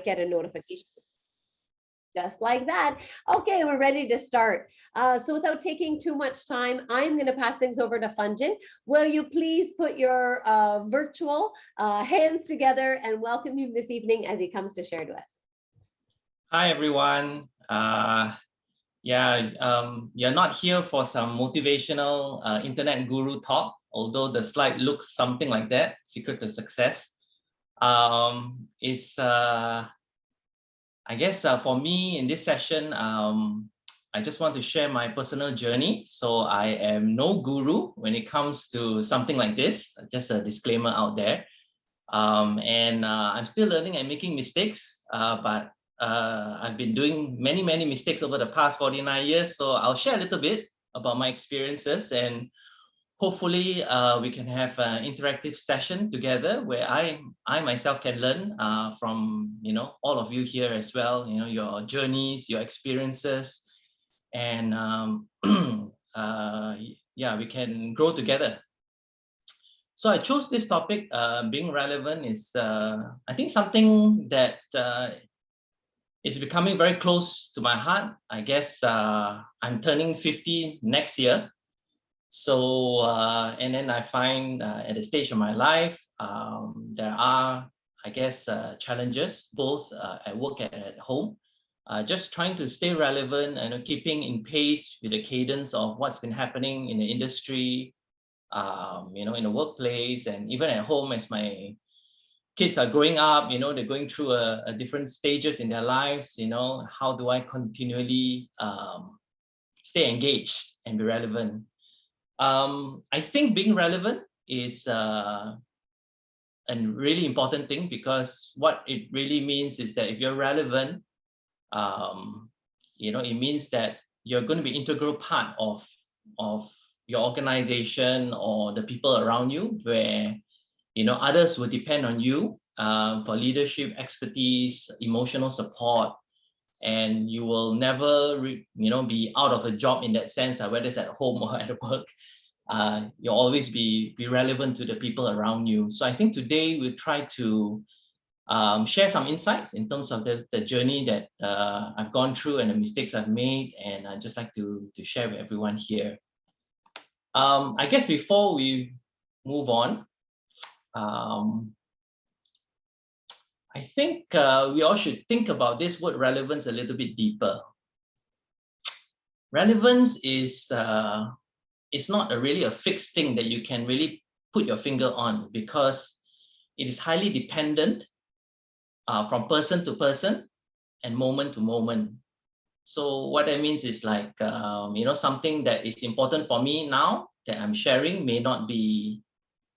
get a notification. Just like that. Okay, we're ready to start. So without taking too much time, I'm going to pass things over to Funjin. Will you please put your virtual hands together and welcome him this evening as he comes to share to us. Hi, everyone. You're not here for some motivational internet guru talk, although the slide looks something like that, secret to success. I guess for me in this session, I just want to share my personal journey. So I am no guru when it comes to something like this, just a disclaimer out there. I'm still learning and making mistakes, but I've been doing many mistakes over the past 49 years. So I'll share a little bit about my experiences, and hopefully we can have an interactive session together where I myself can learn from all of you here as well, your journeys, your experiences, and we can grow together. So I chose this topic, being relevant is I think something that is becoming very close to my heart. I guess I'm turning 50 next year. So, and then I find at the stage of my life, there are, I guess, challenges, both at work and at home. Just trying to stay relevant and keeping in pace with the cadence of what's been happening in the industry, in the workplace, and even at home as my kids are growing up, they're going through a different stages in their lives. How do I continually stay engaged and be relevant? I think being relevant is a really important thing, because what it really means is that if you're relevant, it means that you're going to be integral part of your organization or the people around you, where others will depend on you for leadership, expertise, emotional support. And you will never, be out of a job in that sense, whether it's at home or at work. You'll always be relevant to the people around you. So I think today we'll try to share some insights in terms of the journey that I've gone through and the mistakes I've made, and I'd just like to share with everyone here. I guess before we move on, I think we all should think about this word relevance a little bit deeper. Relevance is not really a fixed thing that you can really put your finger on, because it is highly dependent from person to person and moment to moment. So what that means is like, something that is important for me now that I'm sharing may not be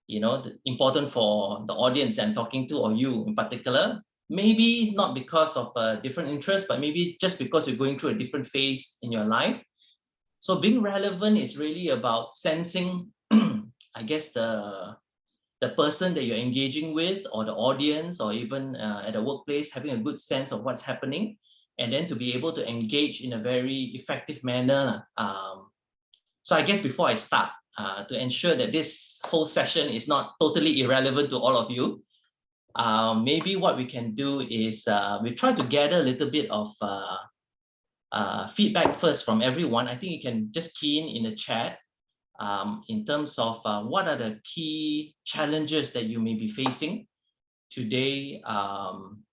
important for the audience I'm talking to, or you in particular. Maybe not because of a different interest, but maybe just because you're going through a different phase in your life. So being relevant is really about sensing, I guess, the person that you're engaging with, or the audience, or even at the workplace, having a good sense of what's happening, and then to be able to engage in a very effective manner. So I guess before I start, to ensure that this whole session is not totally irrelevant to all of you, maybe what we can do is we try to gather a little bit of feedback first from everyone. I think you can just key in the chat in terms of what are the key challenges that you may be facing today,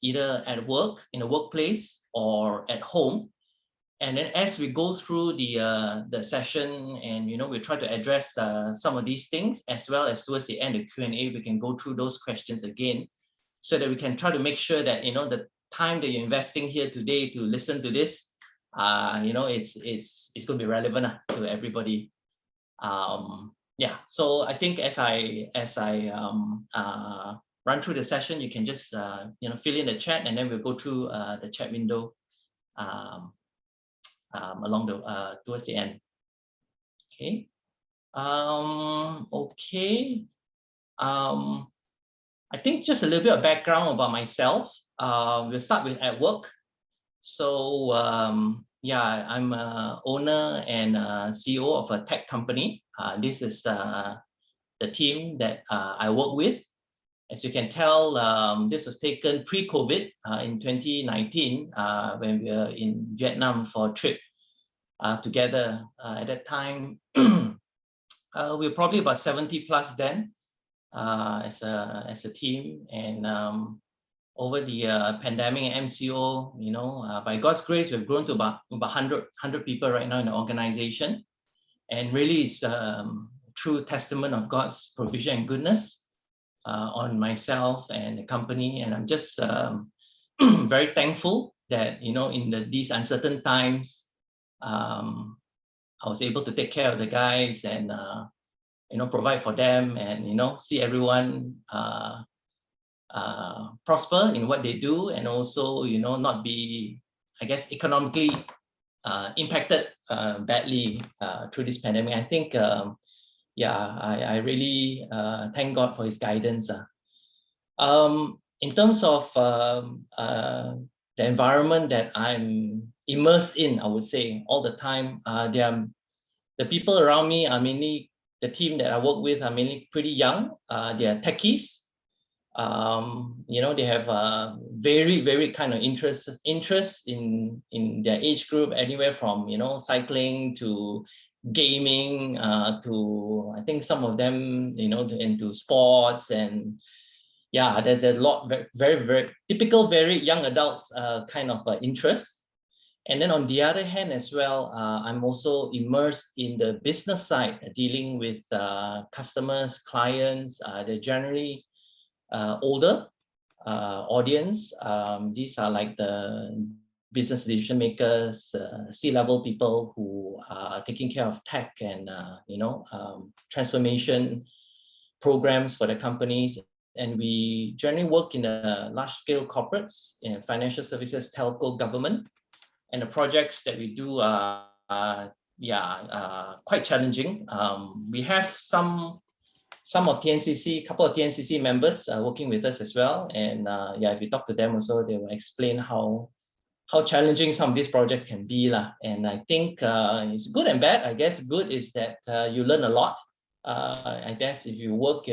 either at work, in a workplace, or at home. And then as we go through the session, and we try to address some of these things, as well as towards the end of Q&A, we can go through those questions again, so that we can try to make sure that the time that you're investing here today to listen to this, it's going to be relevant to everybody. So I think as I run through the session, you can just fill in the chat, and then we'll go through the chat window along the towards the end. Okay. I think just a little bit of background about myself. We'll start with at work. So I'm an owner and CEO of a tech company. This is the team that I work with. As you can tell, this was taken pre-COVID in 2019 when we were in Vietnam for a trip together. At that time, we were probably about 70 plus then as a team, and over the pandemic and MCO, by God's grace, we've grown to about 100 people right now in the organization, and really it's true testament of God's provision and goodness on myself and the company. And I'm just very thankful that in these uncertain times, I was able to take care of the guys and provide for them, and see everyone prosper in what they do, and also not be, I guess, economically impacted badly through this pandemic. I think I really thank God for His guidance. In terms of the environment that I'm immersed in, I would say all the time, the people around me are mainly, the team that I work with are mainly pretty young. They are techies. They have very kind of interest in their age group, anywhere from cycling to gaming to, I think some of them into sports, and yeah, there's a lot, very typical, very young adults kind of interest. And then on the other hand as well, I'm also immersed in the business side, dealing with customers, clients. They're generally older audience. These are like the business decision makers, C-level people who are taking care of tech and transformation programs for the companies. And we generally work in large-scale corporates, in financial services, telco, government, and the projects that we do are quite challenging. We have some of TNCC, couple of TNCC members working with us as well, and if you talk to them also, they will explain how challenging some of these projects can be lah. And I think it's good and bad. I guess good is that you learn a lot. I guess if you work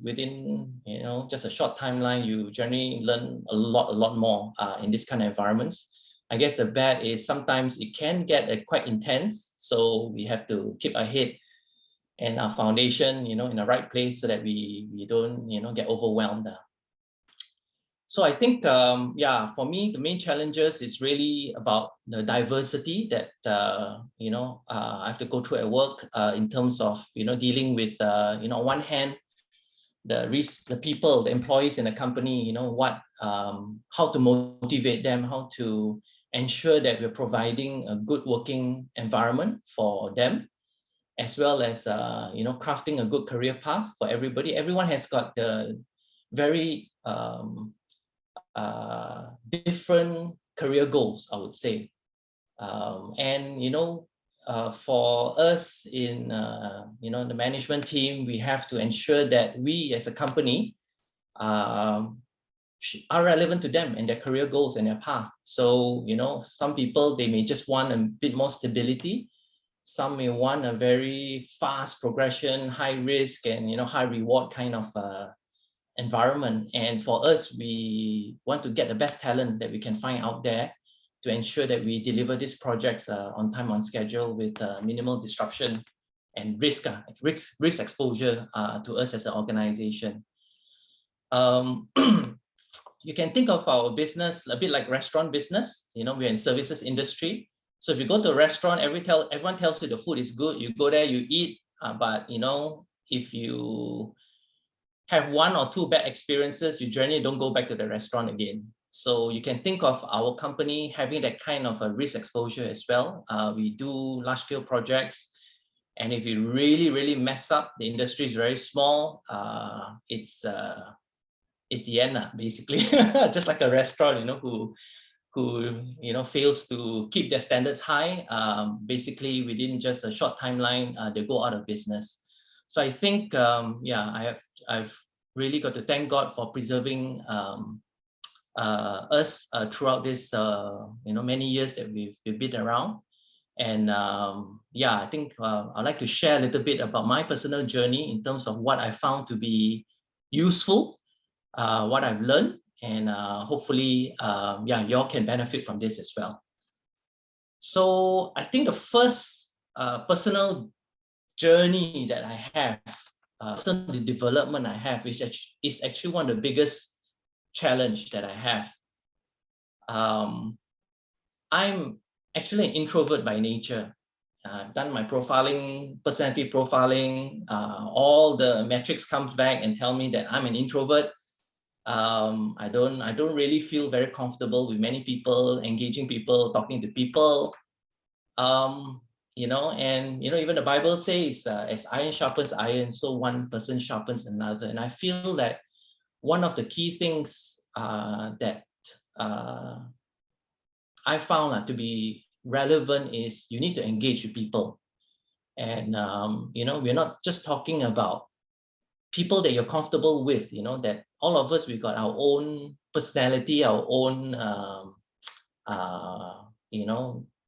within just a short timeline, you generally learn a lot more in this kind of environments. I guess the bad is sometimes it can get quite intense, so we have to keep our head and our foundation in the right place so that we don't get overwhelmed. So I think for me, the main challenges is really about the diversity that I have to go through at work, in terms of dealing with on one hand the people, the employees in the company, how to motivate them, how to ensure that we're providing a good working environment for them, as well as crafting a good career path for everybody. Everyone has got the very different career goals, I would say. And for us in the management team, we have to ensure that we as a company are relevant to them and their career goals and their path. So some people, they may just want a bit more stability. Some may want a very fast progression, high risk and high reward kind of environment. And for us, we want to get the best talent that we can find out there to ensure that we deliver these projects on time, on schedule, with minimal disruption and risk exposure to us as an organization. You can think of our business a bit like restaurant business. We're in services industry. So if you go to a restaurant, everyone tells you the food is good. You go there, you eat, but if you have one or two bad experiences, you generally don't go back to the restaurant again. So you can think of our company having that kind of a risk exposure as well. We do large-scale projects, and if you really mess up, the industry is very small. It's the end, basically. Just like a restaurant, who fails to keep their standards high, basically within just a short timeline, they go out of business. So I think I've really got to thank God for preserving us throughout this many years that we've been around. And I think I'd like to share a little bit about my personal journey in terms of what I found to be useful what I've learned, and hopefully, yeah, y'all can benefit from this as well. So I think the first personal journey that I have, personal development I have is actually one of the biggest challenge that I have. I'm actually an introvert by nature. I've done my profiling, personality profiling. All the metrics comes back and tell me that I'm an introvert. I don't really feel very comfortable with many people, engaging people, talking to people. Even the Bible says, as iron sharpens iron, so one person sharpens another. And I feel that one of the key things that I found to be relevant is you need to engage with people. And we're not just talking about people that you're comfortable with, that all of us, we've got our own personality, our own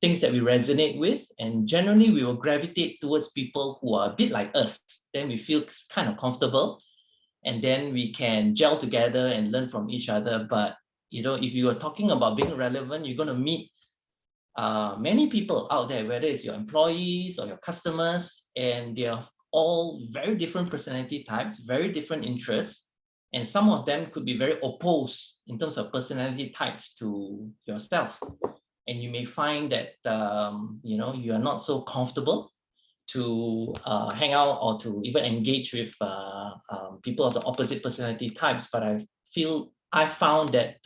things that we resonate with, and generally we will gravitate towards people who are a bit like us. Then we feel kind of comfortable, and then we can gel together and learn from each other. But if you are talking about being relevant, you're going to meet many people out there, whether it's your employees or your customers, and they are all very different personality types, very different interests, and some of them could be very opposed in terms of personality types to yourself. And you may find that you are not so comfortable to hang out or to even engage with people of the opposite personality types. But I found that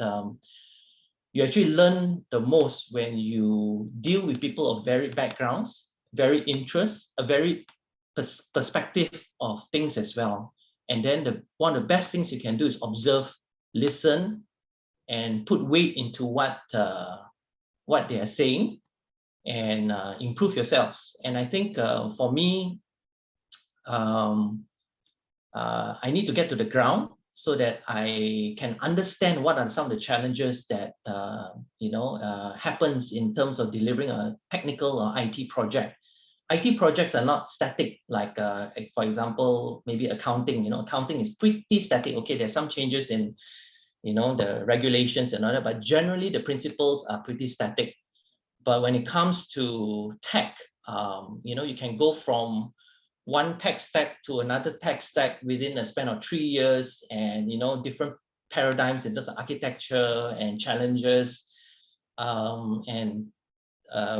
you actually learn the most when you deal with people of varied backgrounds, very interests, a very perspective of things as well. And then one of the best things you can do is observe, listen, and put weight into what they are saying, and improve yourselves. And I think for me, I need to get to the ground so that I can understand what are some of the challenges that happens in terms of delivering a technical or IT project. IT projects are not static, like for example, maybe accounting. Accounting is pretty static. Okay, there's some changes in the regulations and all that, but generally the principles are pretty static. But when it comes to tech, you can go from one tech stack to another tech stack within a span of 3 years, and different paradigms in terms of architecture and challenges.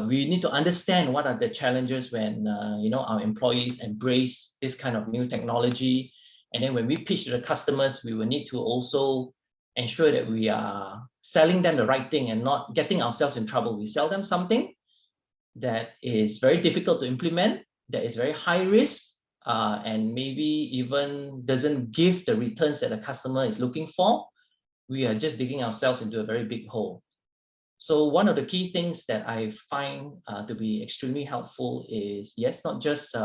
We need to understand what are the challenges when our employees embrace this kind of new technology. And then when we pitch to the customers, we will need to also ensure that we are selling them the right thing and not getting ourselves in trouble. We sell them something that is very difficult to implement, that is very high risk, and maybe even doesn't give the returns that the customer is looking for. We are just digging ourselves into a very big hole. So one of the key things that I find to be extremely helpful is, yes, not just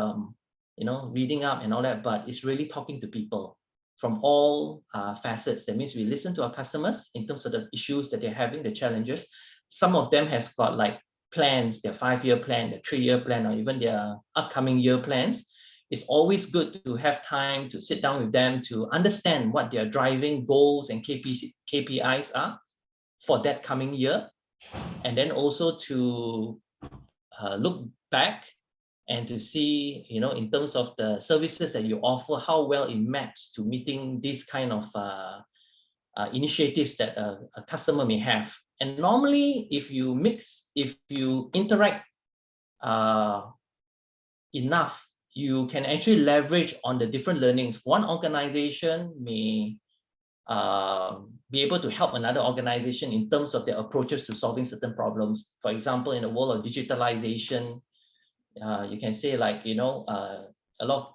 reading up and all that, but it's really talking to people from all facets. That means we listen to our customers in terms of the issues that they're having, the challenges. Some of them has got like plans, their 5-year plan, their 3-year plan, or even their upcoming year plans. It's always good to have time to sit down with them to understand what their driving goals and KPIs are for that coming year. And then also to look back and to see, in terms of the services that you offer, how well it maps to meeting these kind of initiatives that a customer may have. And normally, if you interact enough, you can actually leverage on the different learnings. One organization may be able to help another organization in terms of their approaches to solving certain problems. For example, in the world of digitalization, you can say like, a lot of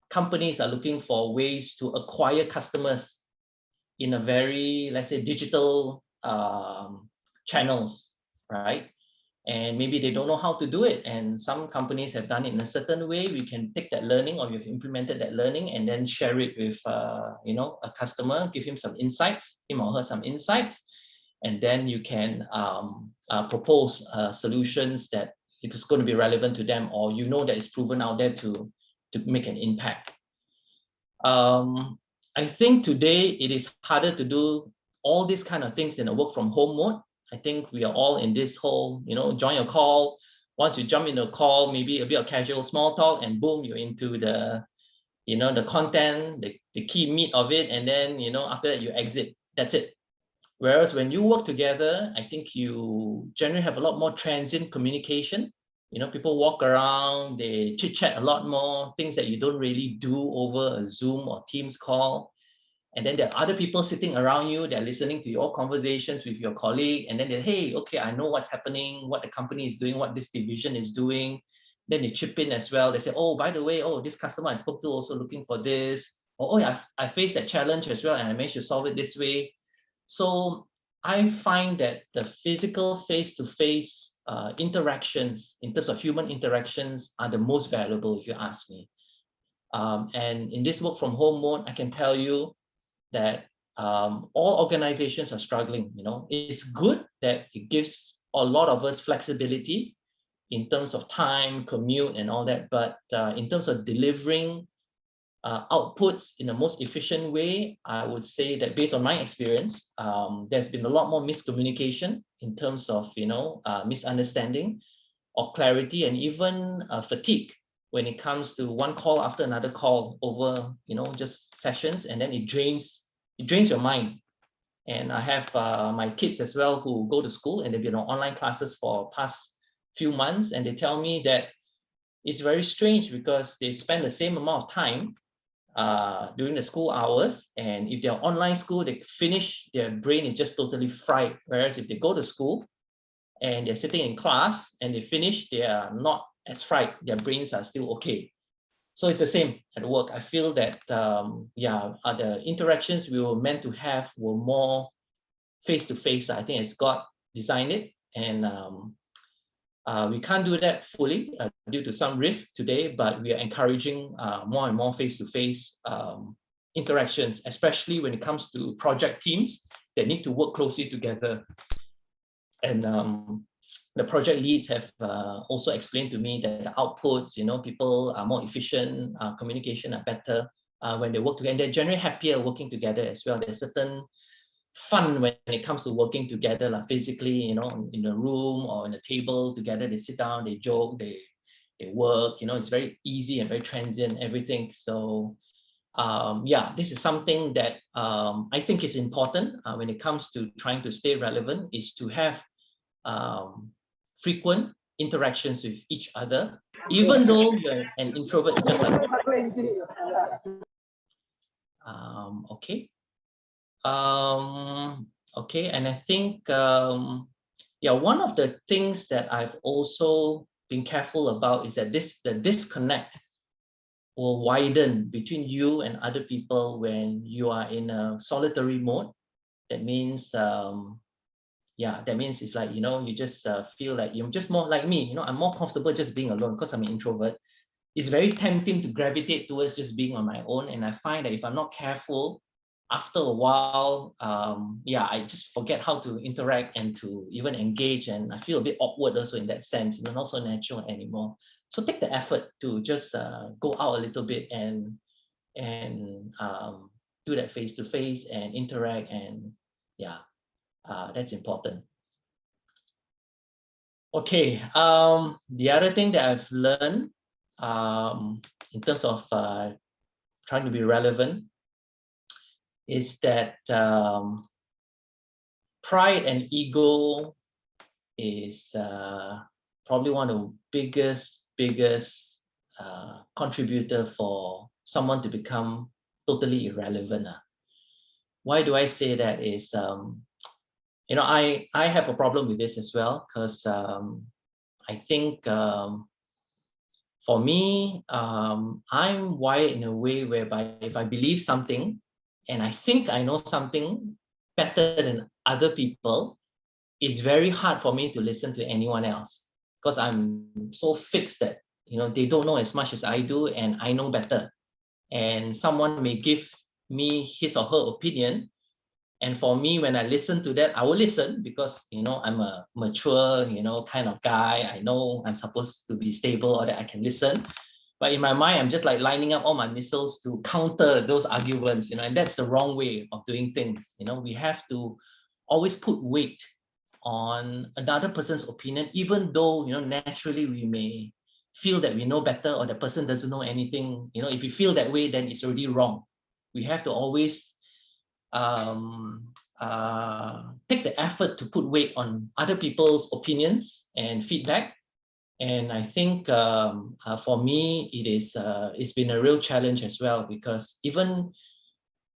companies are looking for ways to acquire customers in a very, let's say, digital channels, right? And maybe they don't know how to do it. And some companies have done it in a certain way. We can take that learning, or you've implemented that learning, and then share it with, a customer, give him or her some insights. And then you can propose solutions that it is going to be relevant to them, or that it's proven out there to make an impact. I think today it is harder to do all these kind of things in a work from home mode. I think we are all in this whole, join a call. Once you jump into a call, maybe a bit of casual small talk, and boom, you're into the, the content, the key meat of it. And then, after that you exit, that's it. Whereas when you work together, I think you generally have a lot more transient communication. People walk around, they chit chat a lot more, things that you don't really do over a Zoom or Teams call. And then there are other people sitting around you, they're listening to your conversations with your colleague. And then hey, okay, I know what's happening, what the company is doing, what this division is doing. Then they chip in as well. They say, oh, by the way, this customer I spoke to also looking for this. Or, oh, yeah, I faced that challenge as well, and I managed to solve it this way. So I find that the physical face-to-face interactions, in terms of human interactions, are the most valuable, if you ask me. And in this work from home mode, I can tell you that all organizations are struggling. It's good that it gives a lot of us flexibility in terms of time, commute, and all that. But in terms of delivering outputs in the most efficient way, I would say that based on my experience, there's been a lot more miscommunication in terms of misunderstanding or clarity, and even fatigue when it comes to one call after another call over just sessions, and then it drains your mind. And I have my kids as well who go to school, and they've been on online classes for past few months, and they tell me that it's very strange because they spend the same amount of time during the school hours, and if they're online school, they finish, their brain is just totally fried. Whereas if they go to school and they're sitting in class and they finish, they are not as fried, their brains are still okay. So it's the same at work. I feel that the interactions we were meant to have were more face-to-face. I think as God designed it, and we can't do that fully due to some risk today, but we are encouraging more and more face-to-face interactions, especially when it comes to project teams that need to work closely together. And the project leads have also explained to me that the outputs, people are more efficient, communication are better when they work together, and they're generally happier working together as well. There's certain fun when it comes to working together, like physically, in a room or in a table together. They sit down, they joke, they work. It's very easy and very transient, everything. So this is something that I think is important when it comes to trying to stay relevant, is to have frequent interactions with each other, even though you're an introvert just like me. Okay. Okay, and I think one of the things that I've also been careful about is that the disconnect will widen between you and other people when you are in a solitary mode. That means that means it's like you just feel like you're just more like me. I'm more comfortable just being alone because I'm an introvert. It's very tempting to gravitate towards just being on my own, and I find that if I'm not careful, after a while, I just forget how to interact and to even engage, and I feel a bit awkward also in that sense, not so natural anymore. So take the effort to just go out a little bit and do that face to face and interact, and that's important. Okay, the other thing that I've learned in terms of trying to be relevant is that pride and ego is probably one of the biggest contributor for someone to become totally irrelevant. Why do I say that is, I have a problem with this as well, because I think for me, I'm wired in a way whereby if I believe something and I think I know something better than other people, it's very hard for me to listen to anyone else, because I'm so fixed that they don't know as much as I do, and I know better. And someone may give me his or her opinion, and for me, when I listen to that, I will listen because I'm a mature kind of guy. I know I'm supposed to be stable, or that I can listen. But in my mind, I'm just like lining up all my missiles to counter those arguments, and that's the wrong way of doing things. We have to always put weight on another person's opinion, even though, naturally we may feel that we know better or the person doesn't know anything. If you feel that way, then it's already wrong. We have to always take the effort to put weight on other people's opinions and feedback. And I think for me, it's been a real challenge as well, because even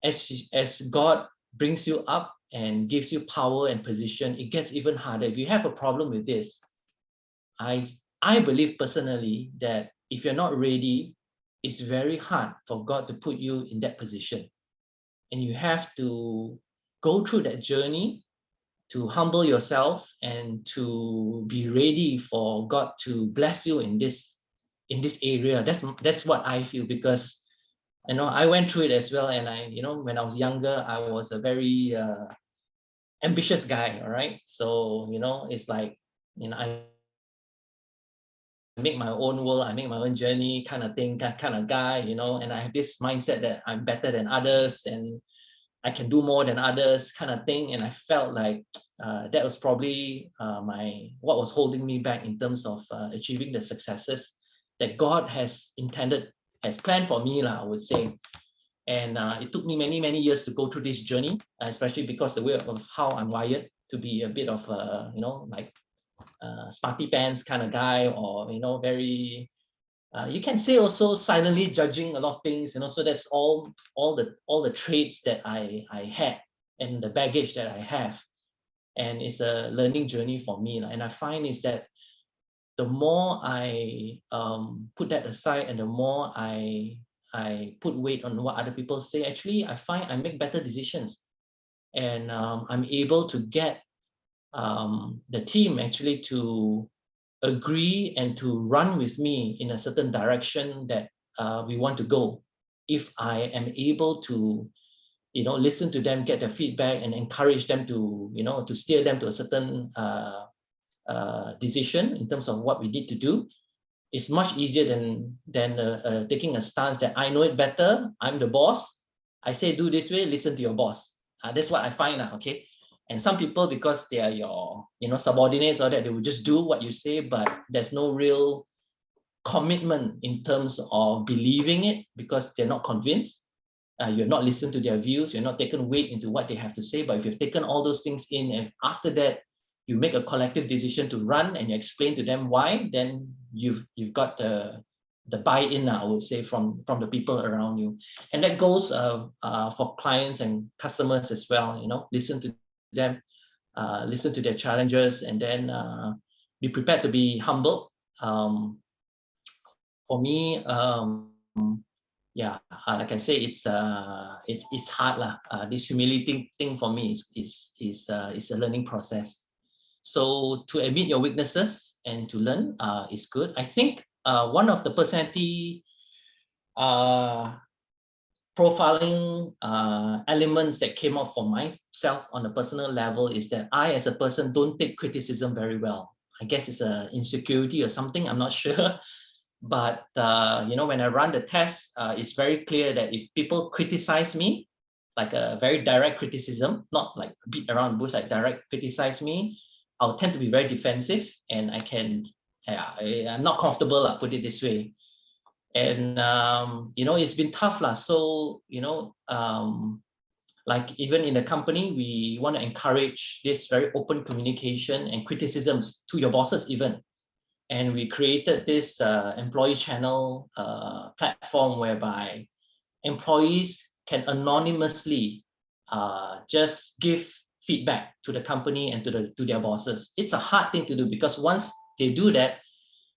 as God brings you up and gives you power and position, it gets even harder. If you have a problem with this, I believe personally that if you're not ready, it's very hard for God to put you in that position. And you have to go through that journey to humble yourself and to be ready for God to bless you in this area. That's what I feel, because I went through it as well. And when I was younger, I was a very ambitious guy. All right, so it's like I make my own world, I make my own journey, kind of thing, kind of guy. And I have this mindset that I'm better than others and I can do more than others, kind of thing. And I felt like that was probably what was holding me back in terms of achieving the successes that God has planned for me, I would say. And it took me many, many years to go through this journey, especially because the way of how I'm wired to be a bit of like smarty pants kind of guy, or very you can say also silently judging a lot of things, so that's all the traits that I had and the baggage that I have. And it's a learning journey for me. And I find is that the more I put that aside, and the more I put weight on what other people say, actually I find I make better decisions. And I'm able to get the team actually to agree and to run with me in a certain direction that we want to go. If I am able to, listen to them, get their feedback, and encourage them to, to steer them to a certain decision in terms of what we need to do, it's much easier than taking a stance that I know it better. I'm the boss. I say do this way. Listen to your boss. That's what I find now. Okay. And some people, because they are your subordinates or that, they will just do what you say, but there's no real commitment in terms of believing it, because they're not convinced. You're not listened to their views. You're not taken weight into what they have to say. But if you've taken all those things in, and after that you make a collective decision to run and you explain to them why, then you've got the buy-in, I would say, from the people around you. And that goes for clients and customers as well. Listen to them, listen to their challenges, and then be prepared to be humble. For me, yeah, like I say, it's hard lah. This humility thing for me is a learning process. So to admit your weaknesses and to learn is good. I think one of the personality profiling elements that came out for myself on a personal level is that I, as a person, don't take criticism very well. I guess it's an insecurity or something, I'm not sure. But when I run the test, it's very clear that if people criticize me, like a very direct criticism, not like beat around the bush, like direct criticize me, I'll tend to be very defensive, and I'm not comfortable, I'll put it this way. And it's been tough lah. So like even in the company, we want to encourage this very open communication and criticisms to your bosses even. And we created this employee channel platform whereby employees can anonymously just give feedback to the company and to their bosses. It's a hard thing to do, because once they do that,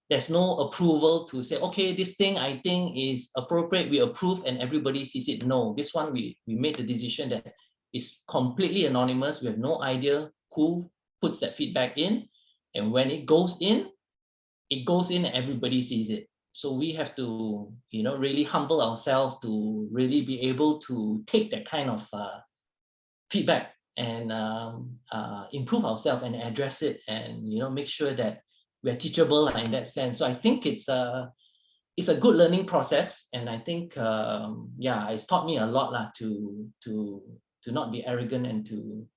there's no approval to say, okay, this thing I think is appropriate, we approve, and everybody sees it. No, this one we made the decision that it's completely anonymous. We have no idea who puts that feedback in, and when it goes in and everybody sees it. So we have to, really humble ourselves to really be able to take that kind of feedback and improve ourselves and address it, and make sure that we're teachable in that sense. So I think it's it's a good learning process, and I think yeah, it's taught me a lot lah, to not be arrogant and to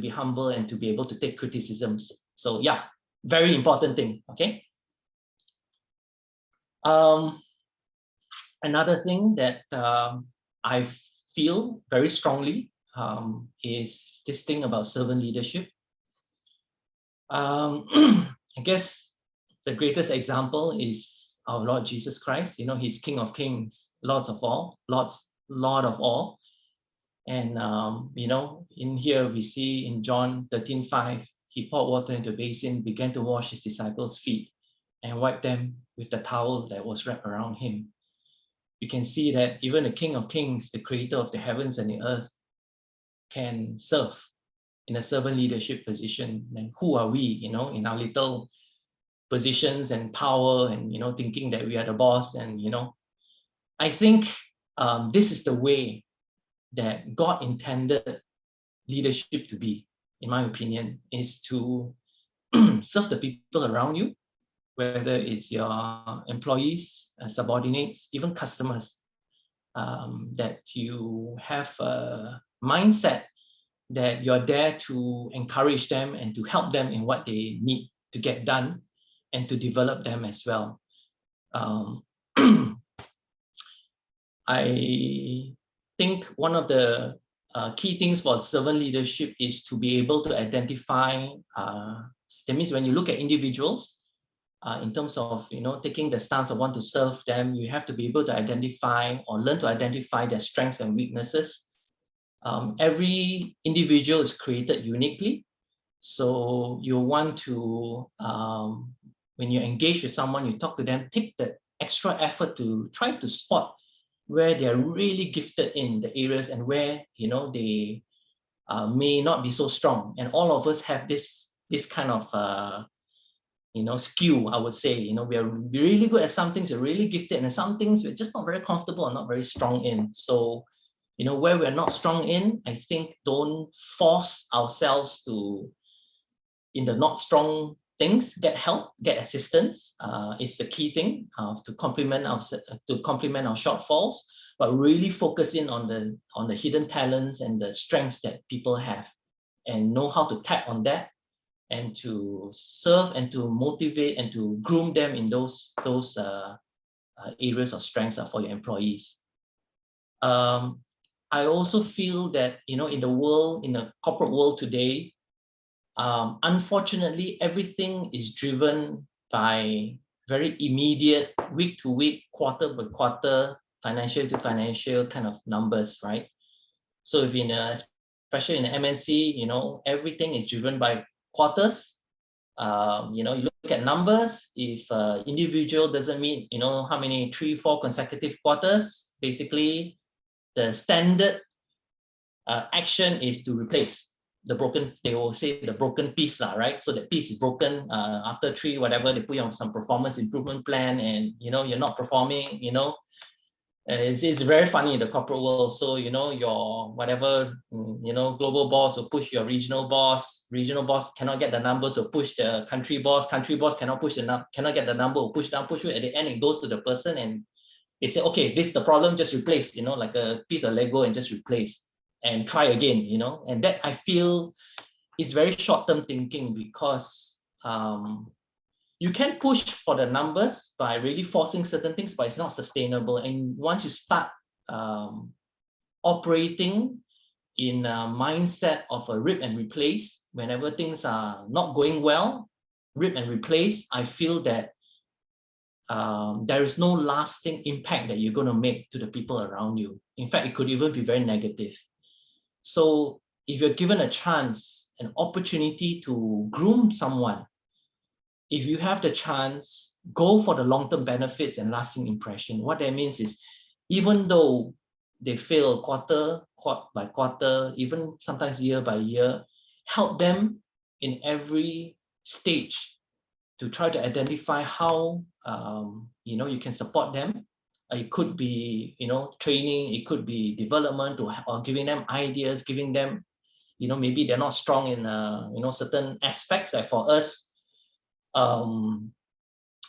be humble and to be able to take criticisms. So yeah, very important thing. Okay. Another thing that I feel very strongly is this thing about servant leadership. I guess the greatest example is our Lord Jesus Christ. You know, He's King of Kings, Lord of all. And you know, in here we see in John 13:5, He poured water into a basin, began to wash His disciples' feet, and wiped them with the towel that was wrapped around Him. You can see that even the King of Kings, the creator of the heavens and the earth, can serve in a servant leadership position. And who are we, you know, in our little positions and power and, you know, thinking that we are the boss? And, you know, I think this is the way that God intended leadership to be, in my opinion, is to serve the people around you, whether it's your employees, subordinates, even customers, that you have a mindset that you're there to encourage them and to help them in what they need to get done and to develop them as well. I think one of the key things for servant leadership is to be able to identify, that means when you look at individuals, in terms of, you know, taking the stance of want to serve them, you have to be able to identify or learn to identify their strengths and weaknesses. Every individual is created uniquely. So you want to, when you engage with someone, you talk to them, take the extra effort to try to spot where they're really gifted in the areas and where, you know, they may not be so strong. And all of us have this kind of, you know, skill, I would say. You know, we are really good at some things, we're really gifted, and some things we're just not very comfortable or not very strong in. So, you know, where we're not strong in, I think don't force ourselves to, in the not strong things, get help, get assistance. It's the key thing to complement our shortfalls, but really focus in on the hidden talents and the strengths that people have, and know how to tap on that, and to serve and to motivate and to groom them in those areas of strengths for your employees. I also feel that, you know, in the corporate world today, unfortunately, everything is driven by very immediate, week to week, quarter by quarter, financial to financial kind of numbers, right? So if especially in the MNC, you know, everything is driven by quarters. You know, you look at numbers. If individual doesn't meet, you know, how many 3-4 consecutive quarters, basically the standard action is to replace the broken. They will say the broken piece, right? So the piece is broken after 3 whatever. They put you on some performance improvement plan, and, you know, you're not performing. You know, it's very funny in the corporate world. So, you know, your whatever, you know, global boss will push your regional boss cannot get the numbers, or push the country boss cannot get the number, or push down, push it. At the end, it goes to the person, and they say, okay, this is the problem, just replace, you know, like a piece of Lego, and just replace and try again, you know. And that, I feel, is very short-term thinking, because you can push for the numbers by really forcing certain things, but it's not sustainable. And once you start operating in a mindset of a rip and replace, whenever things are not going well, rip and replace, I feel that there is no lasting impact that you're going to make to the people around you. In fact, it could even be very negative. So if you're given a chance, an opportunity to groom someone, if you have the chance, go for the long-term benefits and lasting impression. What that means is, even though they fail quarter by quarter, even sometimes year by year, help them in every stage to try to identify how you know, you can support them. It could be, you know, training, it could be development, or giving them ideas, giving them, you know, maybe they're not strong in you know, certain aspects. Like for us,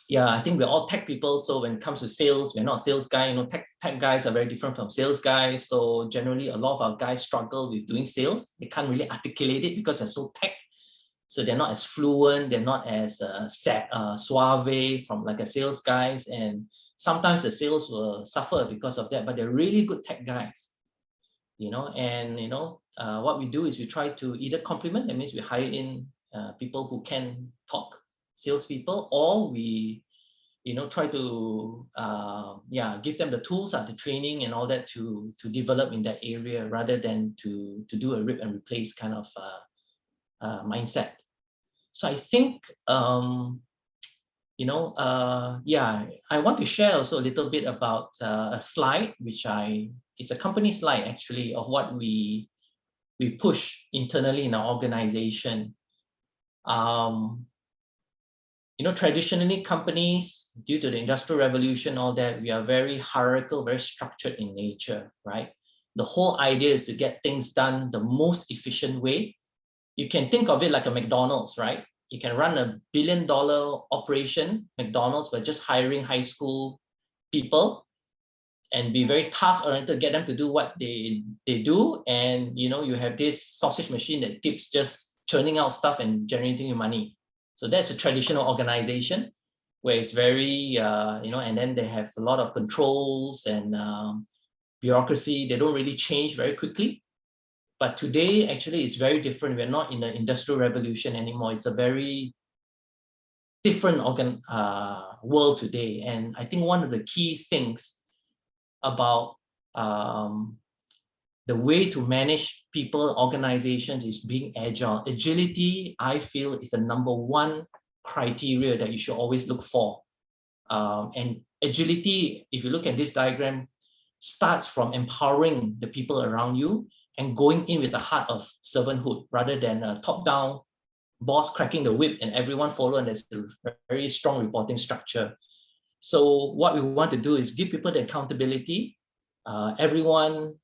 yeah, I think we're all tech people. So when it comes to sales, we're not sales guy. You know, tech guys are very different from sales guys. So generally, a lot of our guys struggle with doing sales. They can't really articulate it because they're so tech. So they're not as fluent. They're not as suave from like a sales guys. And sometimes the sales will suffer because of that. But they're really good tech guys. You know, and you know, what we do is we try to either complement. That means we hire in people who can talk, salespeople, or we, you know, try to yeah, give them the tools, the training and all that to develop in that area, rather than to do a rip and replace kind of mindset. So I think you know, yeah, I want to share also a little bit about a slide which it's a company slide actually, of what we push internally in our organization. You know, traditionally companies, due to the industrial revolution, all that, we are very hierarchical, very structured in nature, right? The whole idea is to get things done the most efficient way. You can think of it like a McDonald's, right? You can run a $1 billion operation, McDonald's, by just hiring high school people and be very task oriented, get them to do what they do. And, you know, you have this sausage machine that keeps just churning out stuff and generating you money. So that's a traditional organization where it's very, you know, and then they have a lot of controls and bureaucracy. They don't really change very quickly. But today, actually, it's very different. We're not in the industrial revolution anymore. It's a very different world today. And I think one of the key things about the way to manage people, organizations, is being agile. Agility, I feel, is the #1 criteria that you should always look for. And agility, if you look at this diagram, starts from empowering the people around you and going in with the heart of servanthood, rather than a top-down boss cracking the whip and everyone follow, and there's a very strong reporting structure. So what we want to do is give people the accountability. Everyone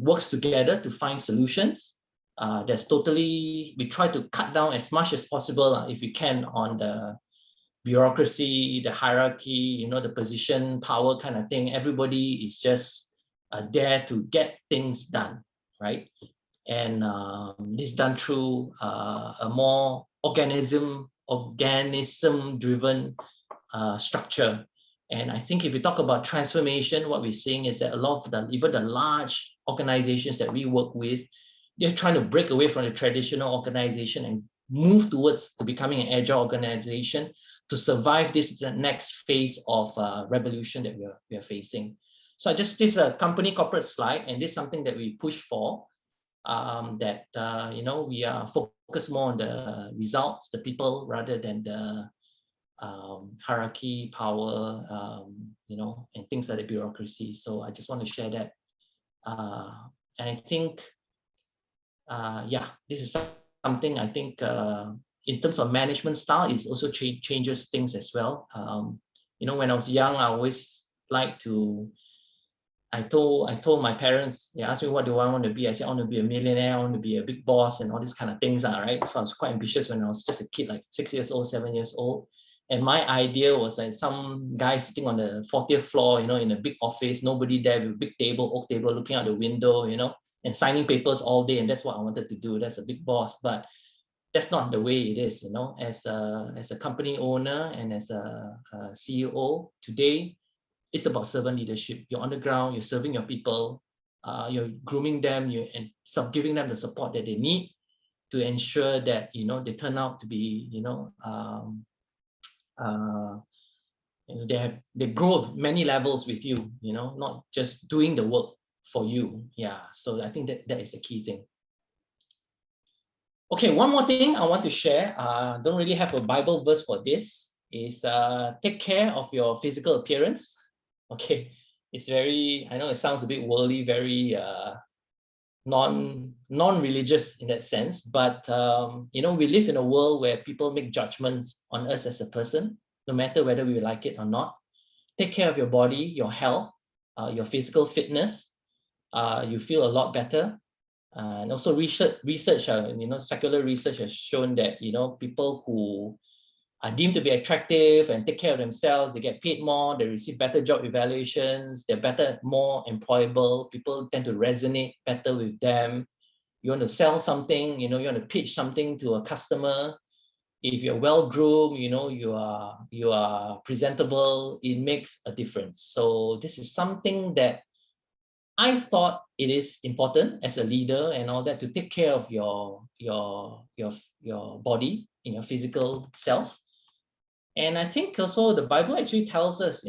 works together to find solutions. We try to cut down as much as possible, if we can, on the bureaucracy, the hierarchy, you know, the position, power kind of thing. Everybody is just there to get things done, right? And this is done through a more organism-driven structure. And I think if we talk about transformation, what we're seeing is that a lot of even the large organizations that we work with, they're trying to break away from the traditional organization and move towards to becoming an agile organization to survive this next phase of revolution that we are facing. So this is a company corporate slide, and this is something that we push for. That you know, we are focused more on the results, the people, rather than the hierarchy, power, you know, and things like the bureaucracy. So I just want to share that. And I think, yeah, this is something I think in terms of management style, it also changes things as well. You know, when I was young, I always liked to, I told my parents, they asked me what do I want to be. I said I want to be a millionaire, I want to be a big boss, and all these kind of things, right? So I was quite ambitious when I was just a kid, like 6 years old, 7 years old. And my idea was like some guy sitting on the 40th floor, you know, in a big office, nobody there, with a big table, oak table, looking out the window, you know, and signing papers all day. And that's what I wanted to do. That's a big boss. But that's not the way it is, you know. As a company owner and as a CEO today, it's about servant leadership. You're on the ground, you're serving your people, you're grooming them, and giving them the support that they need to ensure that, you know, they turn out to be, you know, they grow many levels with you, you know, not just doing the work for you. Yeah, so I think that is the key thing. Okay, one more thing I want to share. Don't really have a Bible verse for this. Is take care of your physical appearance. Okay, it's very, I know it sounds a bit worldly, very non-religious in that sense, but you know, we live in a world where people make judgments on us as a person, no matter whether we like it or not. Take care of your body, your health, your physical fitness. You feel a lot better. And also research, you know, secular research has shown that, you know, people who are deemed to be attractive and take care of themselves, they get paid more, they receive better job evaluations, they're better, more employable, people tend to resonate better with them. You want to sell something, you want to pitch something to a customer. If you're well groomed, you are presentable, it makes a difference. So this is something that I thought it is important as a leader and all that, to take care of your body and your physical self. And I think also the Bible actually tells us,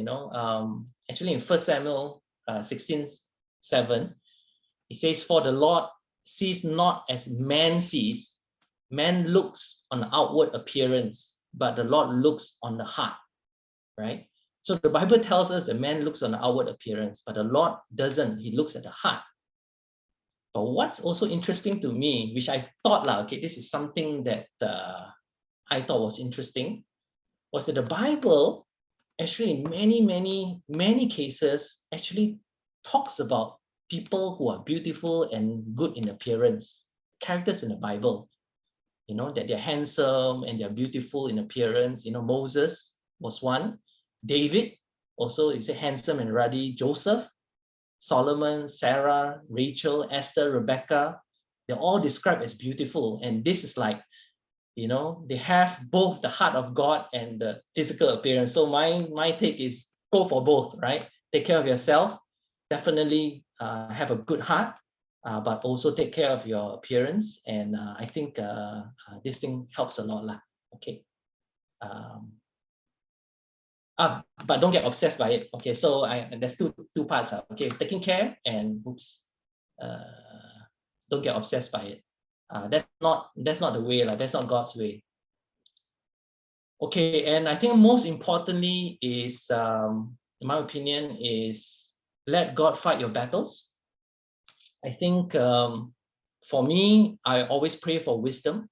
actually in 1 Samuel 16:7, it says, "For the Lord sees not as man sees. Man looks on the outward appearance, but the Lord looks on the heart," right? So the Bible tells us that man looks on the outward appearance, but the Lord doesn't. He looks at the heart. But what's also interesting to me, which I thought, okay, this is something that I thought was interesting, was that the Bible actually in many cases actually talks about people who are beautiful and good in appearance, characters in the Bible, that they're handsome and they're beautiful in appearance. Moses was one. David also is handsome and ruddy. Joseph, Solomon, Sarah, Rachel, Esther, Rebecca, they're all described as beautiful. And this is like, they have both the heart of God and the physical appearance. So my take is go for both, right? Take care of yourself, definitely have a good heart, but also take care of your appearance. And I think this thing helps a lot lah. Okay. But don't get obsessed by it. Okay, so there's two parts. Okay, taking care and don't get obsessed by it. That's not the way, that's not God's way. Okay, and I think most importantly is, in my opinion, is let God fight your battles. I think for me, I always pray for wisdom.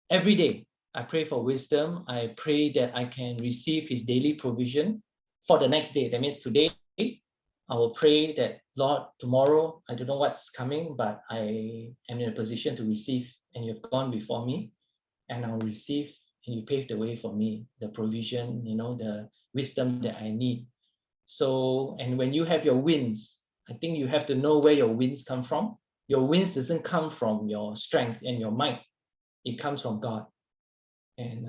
Every day, I pray for wisdom. I pray that I can receive His daily provision for the next day. That means today, I will pray that, Lord, tomorrow, I don't know what's coming, but I am in a position to receive, and you've gone before me, and I'll receive, and you paved the way for me, the provision, the wisdom that I need. So, and when you have your wins, I think you have to know where your wins come from. Your wins doesn't come from your strength and your might. It comes from God. And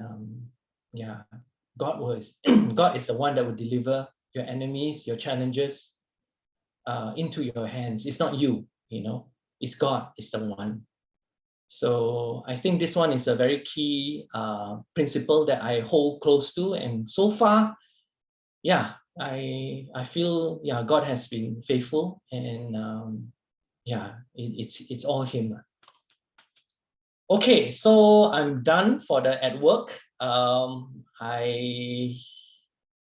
God is the one that will deliver your enemies, your challenges into your hands. It's not you, it's God, it's the one. So I think this one is a very key principle that I hold close to. And so far, I feel, God has been faithful, and it's all Him. Okay, so I'm done for the at work. I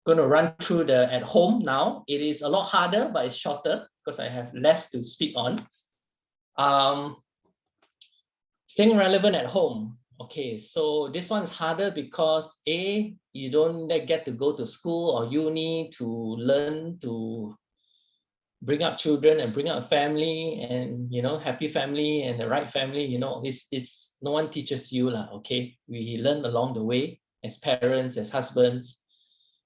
gonna run through the at home now. It is a lot harder, but it's shorter because I have less to speak on. Staying relevant at home. Okay, so this one's harder because you don't get to go to school or uni to learn to bring up children and bring up a family, and happy family and the right family. It's no one teaches you lah. Okay, we learn along the way as parents, as husbands,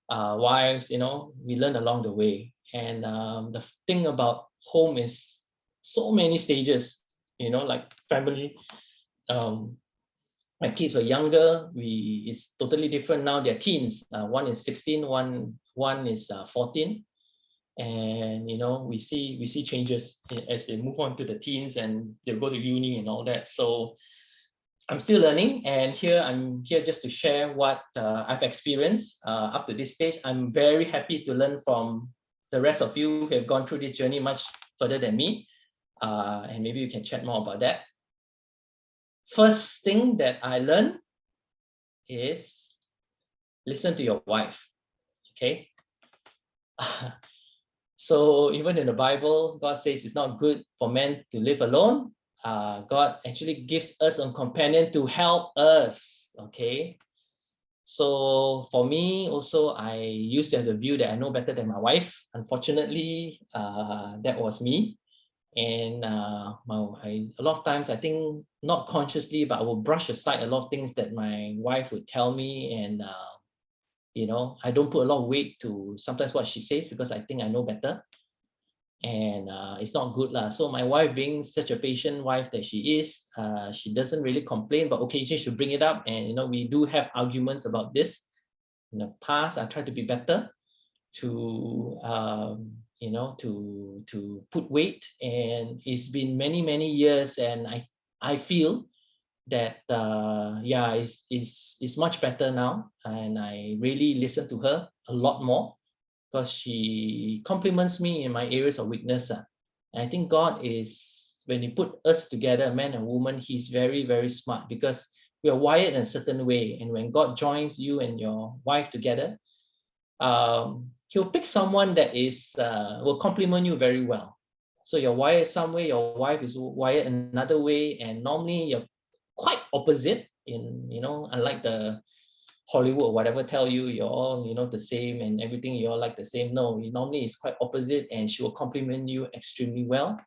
wives. We learn along the way. And the thing about home is so many stages. Like family. My kids were younger. It's totally different now. They're teens. One is 16. One is 14. And we see changes as they move on to the teens and they go to uni and all that. So I'm still learning, and I'm here just to share what I've experienced up to this stage. I'm very happy to learn from the rest of you who have gone through this journey much further than me, and maybe you can chat more about that. First thing that I learned is listen to your wife. Okay. So even in the Bible, God says it's not good for men to live alone. God actually gives us a companion to help us. Okay. So for me also, I used to have the view that I know better than my wife. Unfortunately, that was me. And a lot of times, I think not consciously, but I will brush aside a lot of things that my wife would tell me. And, I don't put a lot of weight to sometimes what she says because I think I know better. And it's not good lah. So my wife, being such a patient wife that she is, she doesn't really complain, but occasionally she'll bring it up. And, we do have arguments about this. In the past, I tried to be better to to put weight, and it's been many years, and I feel that is much better now, and I really listen to her a lot more because she compliments me in my areas of weakness. And I think God is, when he put us together, a man and woman, he's very smart because we are wired in a certain way, and when God joins you and your wife together, he'll pick someone that is will complement you very well. So you're wired some way, your wife is wired another way, and normally you're quite opposite in, unlike the Hollywood or whatever tell you you're all, the same and everything you all like the same. No, normally it's quite opposite, and she will complement you extremely well.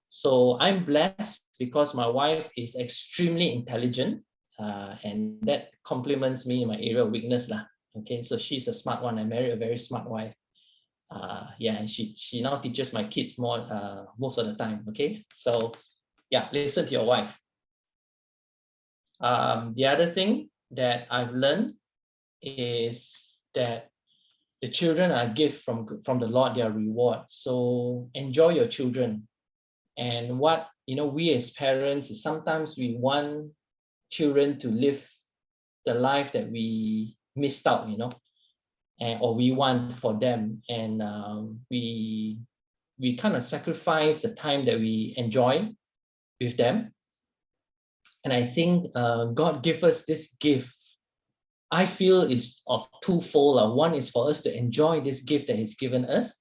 So I'm blessed because my wife is extremely intelligent, and that complements me in my area of weakness lah. Okay, so she's a smart one. I married a very smart wife. And she now teaches my kids more most of the time. Okay, so yeah, listen to your wife. The other thing that I've learned is that the children are a gift from the Lord, their reward. So enjoy your children. And what we as parents is sometimes we want children to live the life that we missed out, or we want for them, and we kind of sacrifice the time that we enjoy with them. And I think God gave us this gift. I feel is of twofold. One is for us to enjoy this gift that He's given us,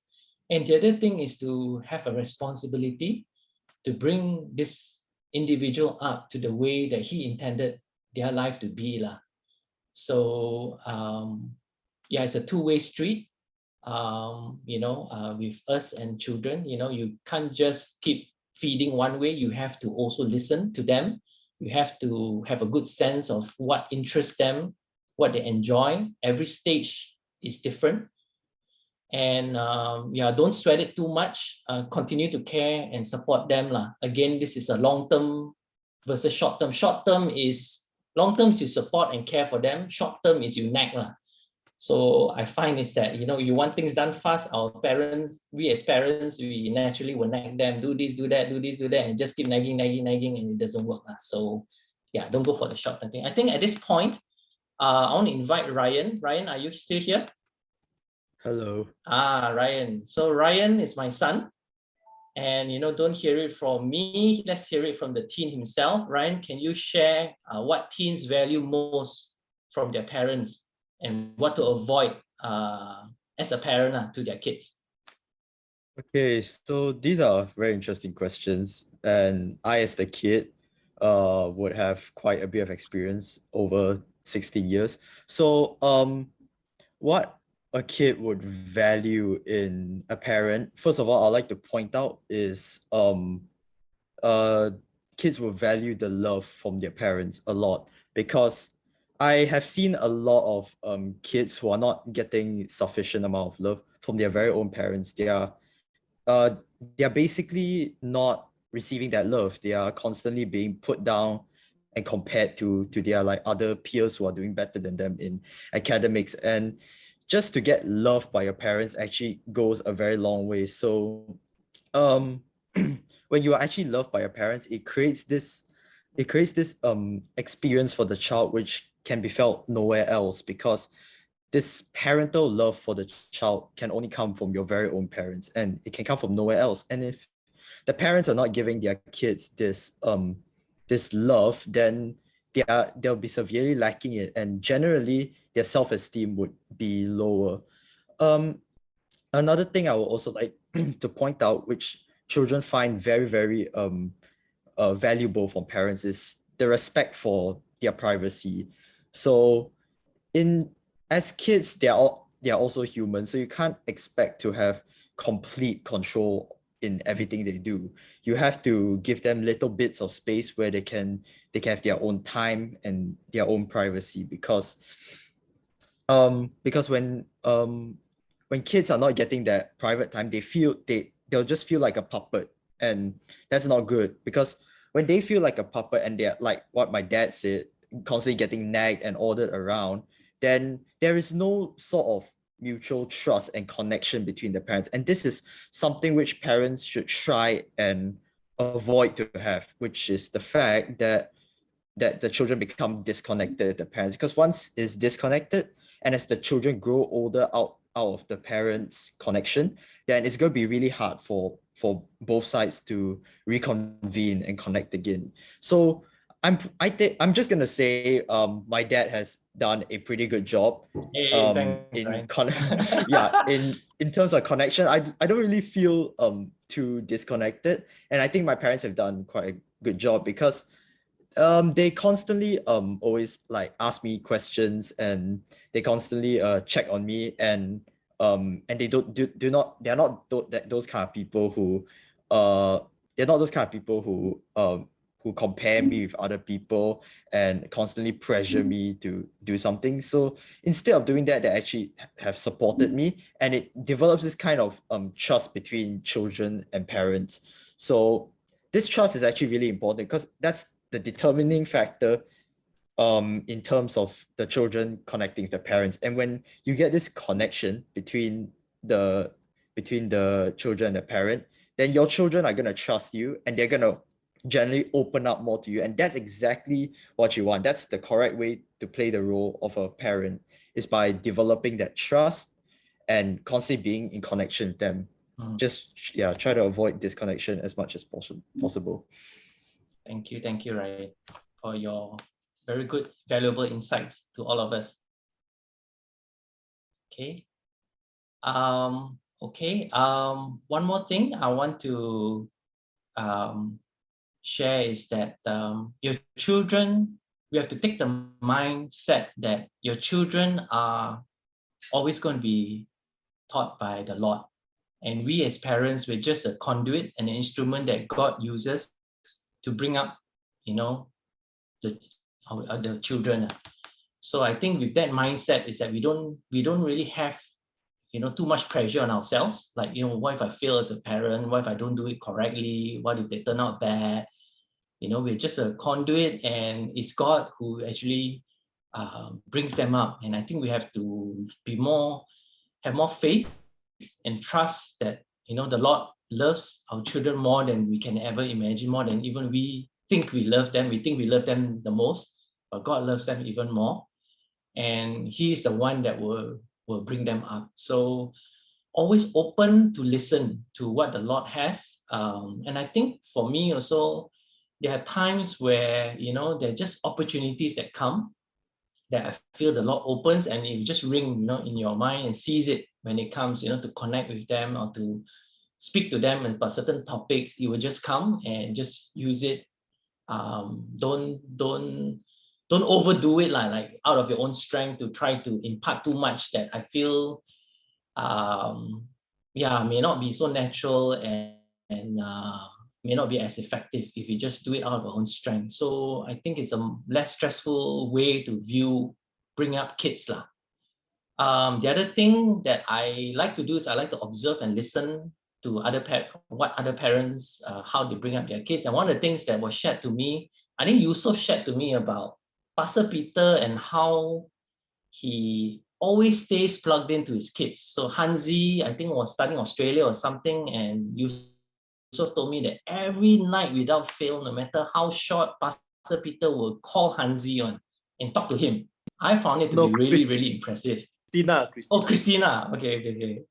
and the other thing is to have a responsibility to bring this individual up to the way that He intended their life to be lah. So it's a two-way street. With us and children, you can't just keep feeding one way. You have to also listen to them. You have to have a good sense of what interests them, what they enjoy. Every stage is different. And don't sweat it too much. Continue to care and support them lah. Again, this is a long-term versus short-term. Short-term is, long-term is you support and care for them. Short-term is you nag lah. So I find is that, you want things done fast. We as parents, we naturally will nag them, do this, do that, do this, do that, and just keep nagging, and it doesn't work. So yeah, don't go for the short-term thing. I think at this point, I want to invite Ryan. Ryan, are you still here? Hello. Ryan. So Ryan is my son. And, don't hear it from me. Let's hear it from the teen himself. Ryan, can you share what teens value most from their parents and what to avoid as a parent to their kids? Okay, so these are very interesting questions. And I, as the kid, would have quite a bit of experience over 16 years. So what a kid would value in a parent, first of all, I'd like to point out is kids will value the love from their parents a lot, because I have seen a lot of kids who are not getting sufficient amount of love from their very own parents. They are basically not receiving that love. They are constantly being put down and compared to their like other peers who are doing better than them in academics. And just to get loved by your parents actually goes a very long way. So when you are actually loved by your parents, it creates this experience for the child which can be felt nowhere else, because this parental love for the child can only come from your very own parents, and it can come from nowhere else. And if the parents are not giving their kids this love, then they'll be severely lacking it, and generally their self-esteem would be lower. Another thing I would also like to point out, which children find very valuable from parents, is the respect for their privacy. So as kids, they are also human, so you can't expect to have complete control in everything they do. You have to give them little bits of space where they can have their own time and their own privacy, because when kids are not getting that private time, they'll just feel like a puppet, and that's not good, because when they feel like a puppet and they're like what my dad said, constantly getting nagged and ordered around, then there is no sort of mutual trust and connection between the parents. And this is something which parents should try and avoid to have, which is the fact that the children become disconnected with the parents, because once it's disconnected, and as the children grow older out of the parents connection, then it's going to be really hard for both sides to reconvene and connect again. So I'm just gonna say my dad has done a pretty good job Hey, thanks, in Ryan. yeah, in terms of connection. I don't really feel too disconnected, and I think my parents have done quite a good job, because they constantly always like ask me questions, and they constantly check on me, and they do not they're not those kind of people who they're not those kind of people who compare me with other people and constantly pressure me to do something. So instead of doing that, they actually have supported me, and it develops this kind of trust between children and parents. So this trust is actually really important, because that's the determining factor in terms of the children connecting with the parents. And when you get this connection the between the children and the parent, then your children are going to trust you, and they're going to generally open up more to you. And that's exactly what you want. That's the correct way to play the role of a parent, is by developing that trust and constantly being in connection with them. Just try to avoid disconnection as much as possible. Thank you, Ryan, for your very good, valuable insights to all of us. Okay. One more thing I want to share is that your children, we have to take the mindset that your children are always going to be taught by the Lord. And we as parents, we're just a conduit and an instrument that God uses to bring up, the children. So I think with that mindset is that we don't really have, too much pressure on ourselves. Like, what if I fail as a parent? What if I don't do it correctly? What if they turn out bad? We're just a conduit, and it's God who actually brings them up. And I think we have to have more faith and trust that, the Lord loves our children more than we can ever imagine, more than even we think we love them. We think we love them the most, but God loves them even more. And He is the one that will bring them up. So always open to listen to what the Lord has. And I think for me also, there are times where, there are just opportunities that come that I feel the Lord opens, and it just ring, in your mind, and sees it when it comes, to connect with them or to speak to them about certain topics. It will just come and just use it. Don't overdo it, like out of your own strength to try to impart too much that I feel may not be so natural, and may not be as effective if you just do it out of your own strength. So I think it's a less stressful way to bring up kids. The other thing that I like to do is I like to observe and listen to what other parents, how they bring up their kids. And one of the things that was shared to me, I think Yusuf shared to me about Pastor Peter and how he always stays plugged into his kids. So Hansi, I think, was studying Australia or something, and Yusuf told me that every night without fail, no matter how short, Pastor Peter will call Hansi on and talk to him. I found it to be really, really impressive. Christina. Oh, Christina. Okay.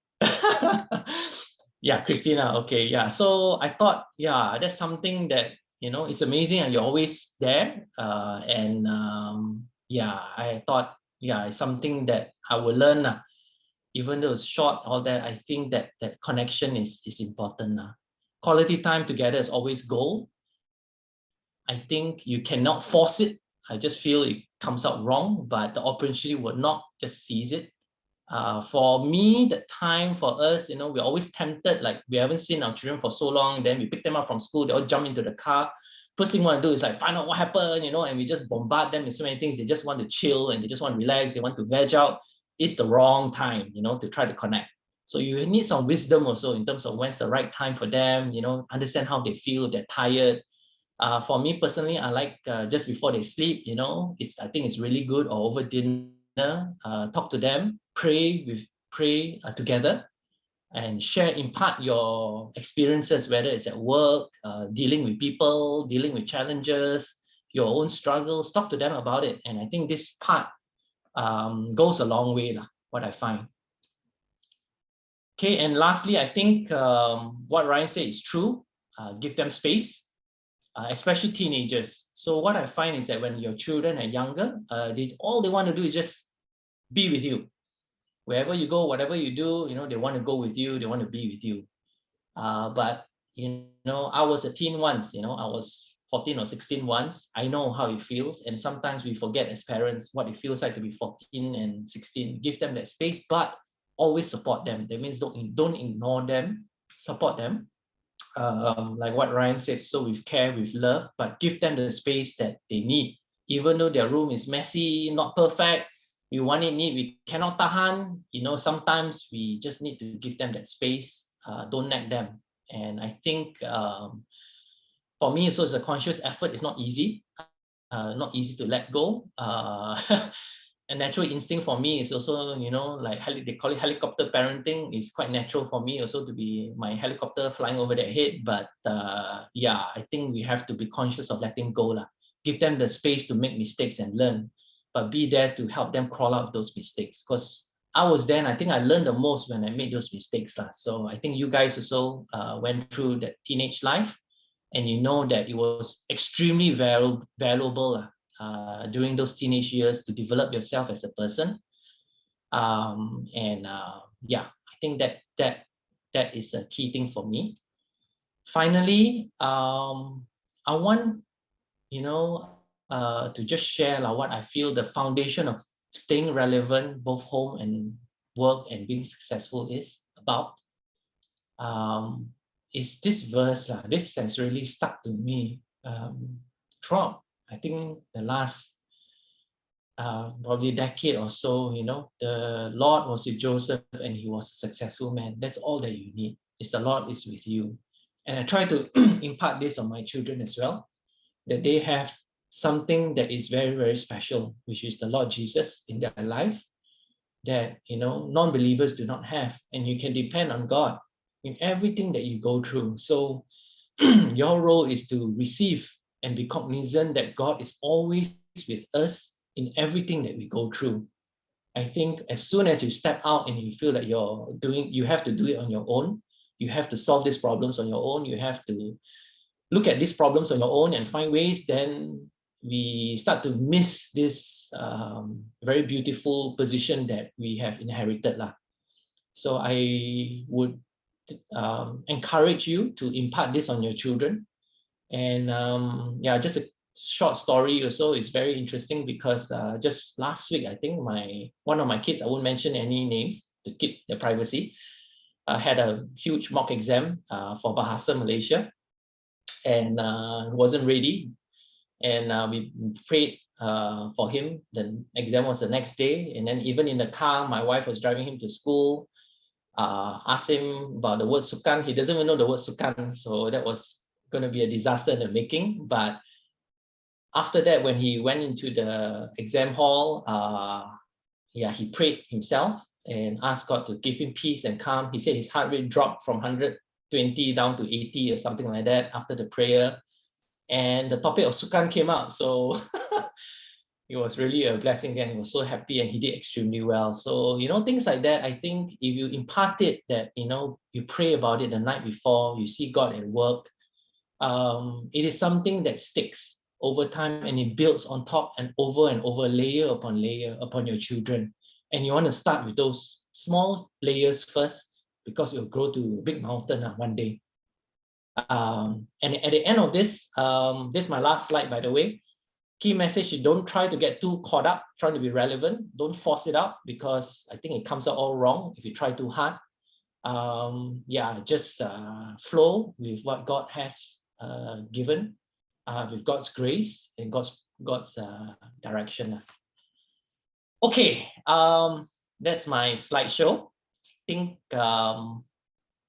Yeah, Christina. Okay, yeah. So I thought, that's something that, it's amazing, and you're always there. I thought, it's something that I will learn. Even though it's short, all that, I think that connection is important. Quality time together is always goal. I think you cannot force it. I just feel it comes out wrong, but the opportunity will not just seize it. For me, the time for us, we're always tempted, like we haven't seen our children for so long, then we pick them up from school, they all jump into the car. First thing we want to do is like find out what happened, and we just bombard them with so many things. They just want to chill and they just want to relax, they want to veg out. It's the wrong time, to try to connect. So you need some wisdom also in terms of when's the right time for them, understand how they feel, they're tired. For me personally, I like just before they sleep, I think it's really good, or over dinner, talk to them, pray together, and impart your experiences, whether it's at work, dealing with people, dealing with challenges, your own struggles, talk to them about it. And I think this part goes a long way, what I find. Okay, and lastly, I think what Ryan said is true. Give them space. Especially teenagers. So what I find is that when your children are younger, all they want to do is just be with you. Wherever you go, whatever you do, they want to go with you, they want to be with you. But I was a teen once, I was 14 or 16 once. I know how it feels, and sometimes we forget as parents what it feels like to be 14 and 16. Give them that space, but always support them. That means don't ignore them, support them. Like what Ryan said, so with care, with love, but give them the space that they need. Even though their room is messy, not perfect, we want it neat, we cannot tahan, sometimes we just need to give them that space. Don't nag them. And I think for me, so it's a conscious effort. It's not easy to let go. A natural instinct for me is also, like they call it helicopter parenting. Is quite natural for me also to be my helicopter flying over their head. But yeah, I think we have to be conscious of letting go. Give them the space to make mistakes and learn, but be there to help them crawl out of those mistakes. Because I was there, and I think I learned the most when I made those mistakes. So I think you guys also went through that teenage life, and you know that it was extremely valuable during those teenage years to develop yourself as a person. Yeah, I think that is a key thing for me. Finally, I want to just share what I feel the foundation of staying relevant, both home and work, and being successful is about. Is this verse. This has really stuck to me throughout, I think, the last probably decade or so. The Lord was with Joseph and he was a successful man. That's all that you need, is the Lord is with you. And I try to impart this on my children as well, that they have something that is very, very special, which is the Lord Jesus in their life, that non-believers do not have. And you can depend on God in everything that you go through. So your role is to receive and be cognizant that God is always with us in everything that we go through. I think as soon as you step out and you feel that you have to do it on your own, you have to solve these problems on your own, you have to look at these problems on your own and find ways, then we start to miss this very beautiful position that we have inherited. So I would encourage you to impart this on your children. And yeah, just a short story also is very interesting, because just last week, I think one of my kids, I won't mention any names to keep their privacy, had a huge mock exam for Bahasa Malaysia, and wasn't ready. And we prayed for him. The exam was the next day, and then even in the car, my wife was driving him to school, asked him about the word sukan. He doesn't even know the word sukan, so that was going to be a disaster in the making. But after that, when he went into the exam hall, yeah, he prayed himself and asked God to give him peace and calm. He said his heart rate dropped from 120 down to 80 or something like that after the prayer. And the topic of sukan came out. So it was really a blessing, and he was so happy, and he did extremely well. So, things like that, I think if you impart it, that, you pray about it the night before, you see God at work, it is something that sticks over time, and it builds on top and over, layer upon your children. And you want to start with those small layers first, because it will grow to a big mountain one day. And at the end of this, this is my last slide, by the way. key message is don't try to get too caught up trying to be relevant. Don't force it out, because I think it comes out all wrong if you try too hard. Yeah, just flow with what God has given, with God's grace and God's direction. Okay, that's my slideshow. I think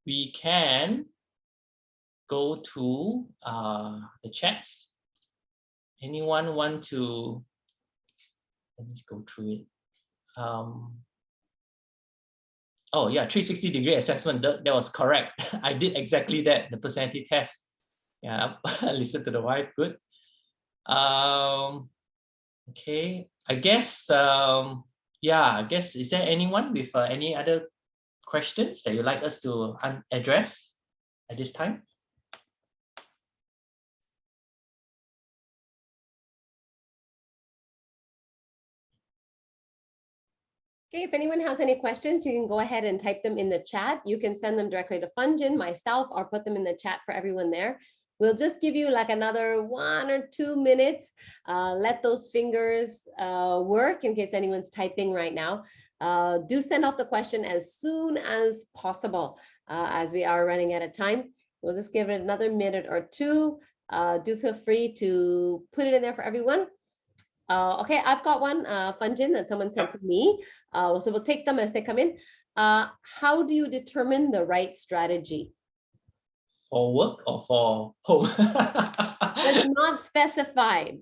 we can go to the chats. Anyone want to? Let's go through it. Oh yeah, 360-degree assessment. That was correct. I did exactly that. The personality test. Yeah, listen to the wife. Good. Okay. I guess. Yeah. I guess. Is there anyone with any other questions that you'd like us to address at this time? Okay, if anyone has any questions, you can go ahead and type them in the chat. You can send them directly to Funjin, myself, or put them in the chat for everyone there. We'll just give you like another 1 or 2 minutes. Let those fingers work in case anyone's typing right now. Do send off the question as soon as possible, as we are running out of time. We'll just give it another minute or two. Do feel free to put it in there for everyone. Okay, I've got one, Funjin, that someone sent to me. So we'll take them as they come in. How do you determine the right strategy? For work or for home? It's not specified.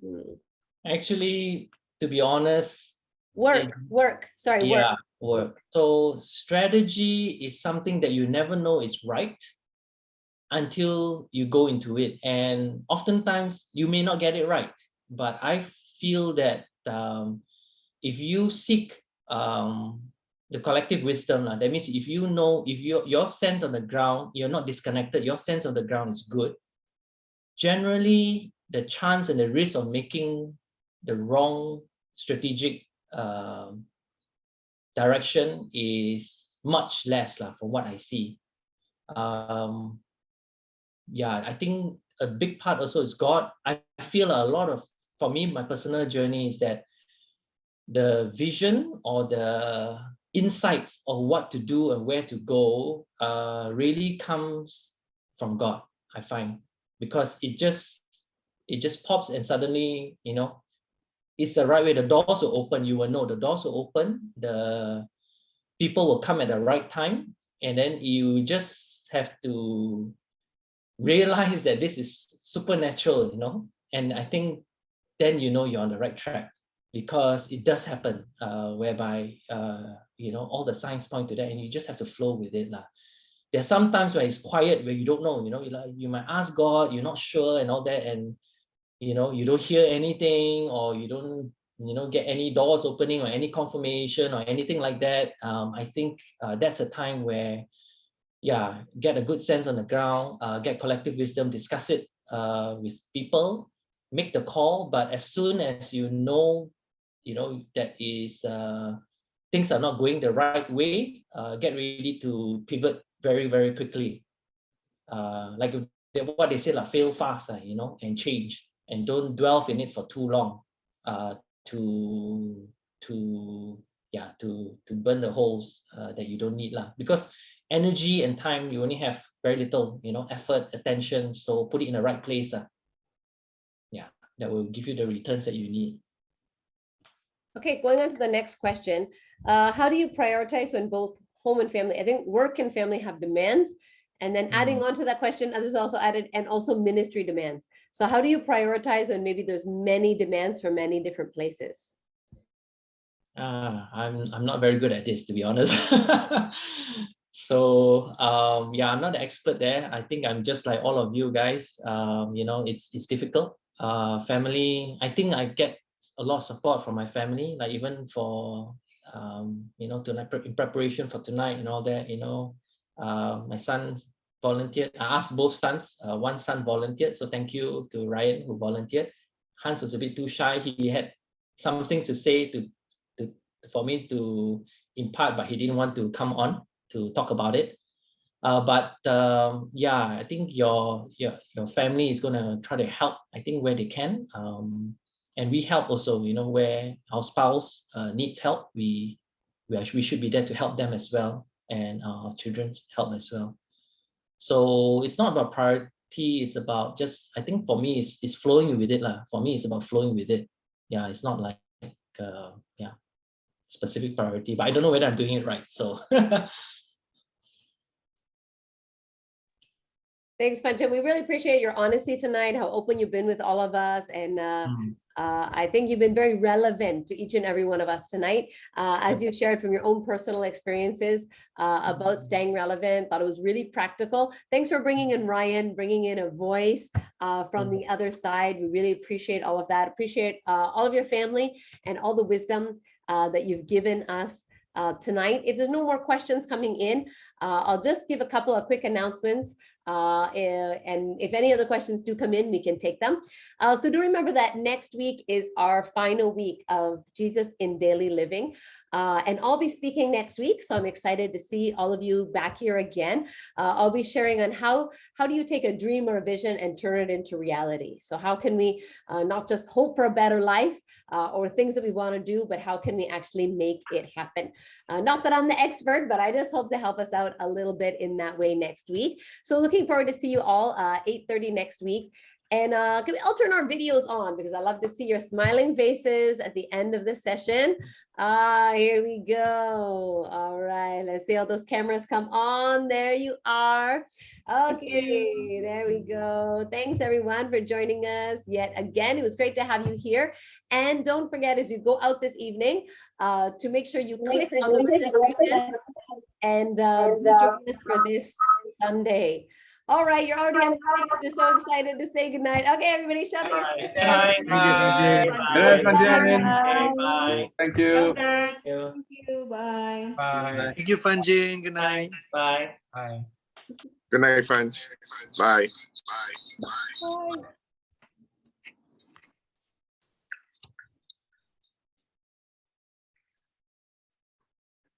Actually, to be honest, Work. Sorry, yeah, work. work. So strategy is something that you never know is right until you go into it. And oftentimes you may not get it right. But I feel that if you seek the collective wisdom, that means if you know, if your sense on the ground, you're not disconnected, your sense on the ground is good, generally the chance and the risk of making the wrong strategic direction is much less from what I see. Yeah, I think a big part also is God. I feel a lot of, for me, my personal journey is that the vision or the insights of what to do and where to go really comes from God, I find, because it just pops and suddenly, it's the right way. The doors will open. You will know the doors will open. The people will come at the right time, and then you just have to realize that this is supernatural, and I think then you're on the right track, because it does happen whereby all the signs point to that, and you just have to flow with it. There's some times when it's quiet, where you don't know, you might ask God, you're not sure and all that, and you don't hear anything, or you don't get any doors opening or any confirmation or anything like that. I think that's a time where, yeah, get a good sense on the ground, get collective wisdom, discuss it with people, make the call. But as soon as that is things are not going the right way, get ready to pivot very, very quickly. Like what they say, fail fast, and change, and don't dwell in it for too long, to burn the holes that you don't need, because energy and time, you only have very little, effort, attention. So put it in the right place. Yeah, that will give you the returns that you need. Okay, going on to the next question. How do you prioritize when both home and family, I think work and family have demands, and then adding on to that question, others also added, and also ministry demands. So how do you prioritize when maybe there's many demands from many different places? I'm not very good at this, to be honest. So yeah, I'm not an expert there. I think I'm just like all of you guys. It's difficult. Family, I think I get a lot of support from my family, like even for tonight, in preparation for tonight and all that. My sons volunteered. I asked both sons. One son volunteered, so thank you to Ryan who volunteered. Hans was a bit too shy. He had something to say for me to impart, but he didn't want to come on to talk about it. But yeah, I think your family is going to try to help, I think, where they can. And we help also, where our spouse needs help, we should be there to help them as well, and our children's help as well. So it's not about priority, it's about just, I think for me, it's flowing with it. For me, it's about flowing with it. Yeah, it's not like specific priority, but I don't know whether I'm doing it right. So Thanks, Panchan. We really appreciate your honesty tonight, how open you've been with all of us. And I think you've been very relevant to each and every one of us tonight, as you shared from your own personal experiences about staying relevant. Thought it was really practical. Thanks for bringing in Ryan, bringing in a voice from the other side. We really appreciate all of that. Appreciate all of your family and all the wisdom that you've given us tonight. If there's no more questions coming in, I'll just give a couple of quick announcements. And if any other questions do come in, we can take them. So do remember that next week is our final week of Jesus in Daily Living. And I'll be speaking next week, so I'm excited to see all of you back here again. I'll be sharing on how do you take a dream or a vision and turn it into reality. So how can we not just hope for a better life or things that we want to do, but how can we actually make it happen? Not that I'm the expert, but I just hope to help us out a little bit in that way next week. So looking forward to see you all 8:30 next week. And I'll turn our videos on because I love to see your smiling faces at the end of the session. Here we go. All right, let's see how those cameras come on. There you are. Okay, there we go. Thanks everyone for joining us yet again. It was great to have you here. And don't forget, as you go out this evening, to make sure you click on the registration and join us for this Sunday. All right, you're already on. You're so excited to say goodnight. Okay, everybody, shut your Bye. Thank you, Bye. Thank you. Thank you. Thank you. Bye. Bye. Thank you, Fanjin. Good night. Bye. Bye. Good night, friends. Bye. Bye.